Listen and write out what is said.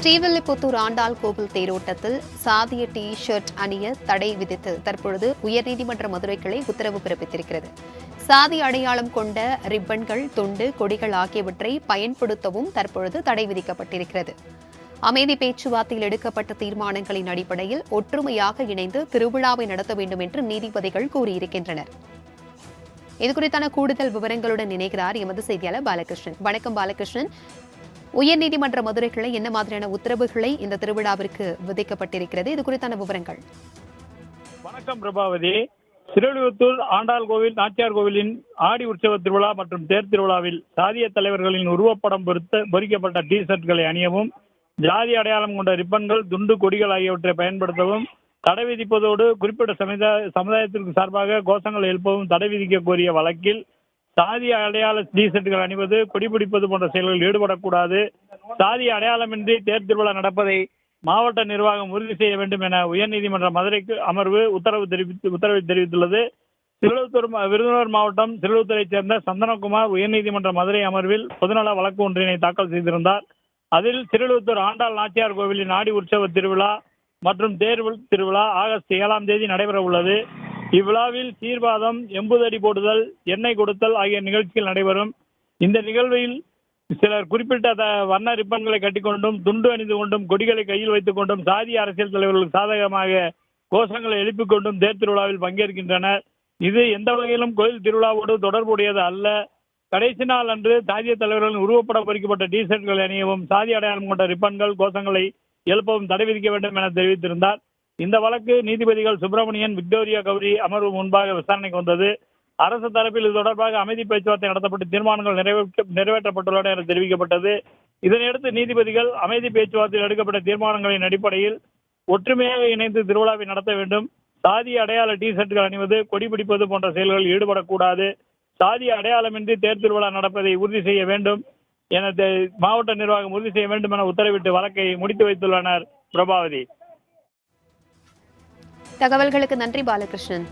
ஸ்ரீவில்லிபுத்தூர் ஆண்டாள் கோவில் தேரோட்டத்தில் சாதிய T shirt அணிய தடை விதித்து தற்பொழுது உயர்நீதிமன்ற மதுரை கிளை உத்தரவு பிறப்பித்திருக்கிறது. சாதி அடையாளம் கொண்ட ரிப்பன்கள், துண்டு, கொடிகள் ஆகியவற்றை பயன்படுத்தவும் தற்பொழுது தடை விதிக்கப்பட்டிருக்கிறது. அமைதி பேச்சுவார்த்தையில் எடுக்கப்பட்ட தீர்மானங்களின் அடிப்படையில் ஒற்றுமையாக இணைந்து திருவிழாவை நடத்த வேண்டும் என்று நீதிபதிகள் கூறியிருக்கின்றனர். இதுகுறித்தான கூடுதல் விவரங்களுடன் இணைகிறார் எமது செய்தியாளர் பாலகிருஷ்ணன். வணக்கம் பாலகிருஷ்ணன். உயர்நீதிமன்ற மதுரை கிளை என்ன மாதிரியான உத்தரவுகளை இந்த திருவிழாவிற்கு விதிக்கப்பட்டிருக்கிறது? இது குறித்தான விவரங்கள். வணக்கம் பிரபாவதி. ஸ்ரீவில்லிபுத்தூர் ஆண்டாள் கோவில், நாச்சியார் கோவிலின் ஆடி உற்சவ திருவிழா மற்றும் தேர் திருவிழாவில் சாதிய தலைவர்களின் உருவப்படம் பொறிக்கப்பட்ட டி ஷர்ட்களை அணியவும், ஜாதி அடையாளம் கொண்ட ரிப்பன்கள், துண்டு, கொடிகள் ஆகியவற்றை பயன்படுத்தவும் தடை விதிப்பதோடு குறிப்பிட்ட சமுதாயத்திற்கு சார்பாக கோஷங்கள் எழுப்பவும் தடை விதிக்க கோரிய வழக்கில் சாதிய அடையாள டி ஷர்ட்டுகள் அணிவது, கொடிபிடிப்பது போன்ற செயல்களில் ஈடுபடக்கூடாது, சாதிய அடையாளமின்றி தேர் திருவிழா நடப்பதை மாவட்ட நிர்வாகம் உறுதி செய்ய வேண்டும் என உயர்நீதிமன்ற மதுரைக்கு அமர்வு உத்தரவை தெரிவித்துள்ளது. விருதுநகர் மாவட்டம் சிறுவத்தூரைச் சேர்ந்த சந்தனகுமார் உயர்நீதிமன்ற மதுரை அமர்வில் பொதுநல வழக்கு ஒன்றினை தாக்கல் செய்திருந்தார். அதில் ஸ்ரீவில்லிபுத்தூர் ஆண்டாள் நாச்சியார் கோவிலின் ஆடி உற்சவ திருவிழா மற்றும் தேர் திருவிழா ஆகஸ்ட் 7ஆம் தேதி நடைபெற உள்ளது. இவ்விழாவில் சீர்பாதம், எம்புதடி போடுதல், எண்ணெய் கொடுத்தல் ஆகிய நிகழ்ச்சிகள் நடைபெறும். இந்த நிகழ்வில் சிலர் குறிப்பிட்ட வண்ண ரிப்பன்களை கட்டிக்கொண்டும், துண்டு அணிந்து கொண்டும், கொடிகளை கையில் வைத்துக் கொண்டும், சாதிய அரசியல் தலைவர்களுக்கு சாதகமாக கோஷங்களை எழுப்பிக் கொண்டும் தேர் திருவிழாவில் பங்கேற்கின்றனர். இது எந்த வகையிலும் கோயில் திருவிழாவோடு தொடர்புடையது அல்ல. கடைசி நாள் அன்று சாதிய தலைவர்களின் உருவப்படம் பொறிக்கப்பட்ட டி ஷர்ட்களை அணியவும், சாதி அடையாளம் கொண்ட ரிப்பன்கள், கோஷங்களை எழுப்பவும் தடை விதிக்க வேண்டும் என தெரிவித்திருந்தார். இந்த வழக்கு நீதிபதிகள் சுப்பிரமணியன், விக்டோரியா கௌரி அமர்வு முன்பாக விசாரணைக்கு வந்தது. அரசு தரப்பில் இது தொடர்பாக அமைதி பேச்சுவார்த்தை நடத்தப்பட்டு தீர்மானங்கள் நிறைவேற்றப்பட்டுள்ளன என தெரிவிக்கப்பட்டது. இதனையடுத்து நீதிபதிகள் அமைதி பேச்சுவார்த்தையில் எடுக்கப்பட்ட தீர்மானங்களின் அடிப்படையில் ஒற்றுமையாக இணைந்து திருவிழாவை நடத்த வேண்டும், சாதிய அடையாள டி ஷர்ட்டுகள் அணிவது, கொடி பிடிப்பது போன்ற செயல்களில் ஈடுபடக்கூடாது, சாதிய அடையாளமின்றி தேர் திருவிழா நடப்பதை உறுதி செய்ய வேண்டும் என மாவட்ட நிர்வாகம் உறுதி செய்ய வேண்டும் என உத்தரவிட்டு வழக்கை முடித்து வைத்துள்ளனர். பிரபாவதி. தகவல்களுக்கு நன்றி பாலகிருஷ்ணன்.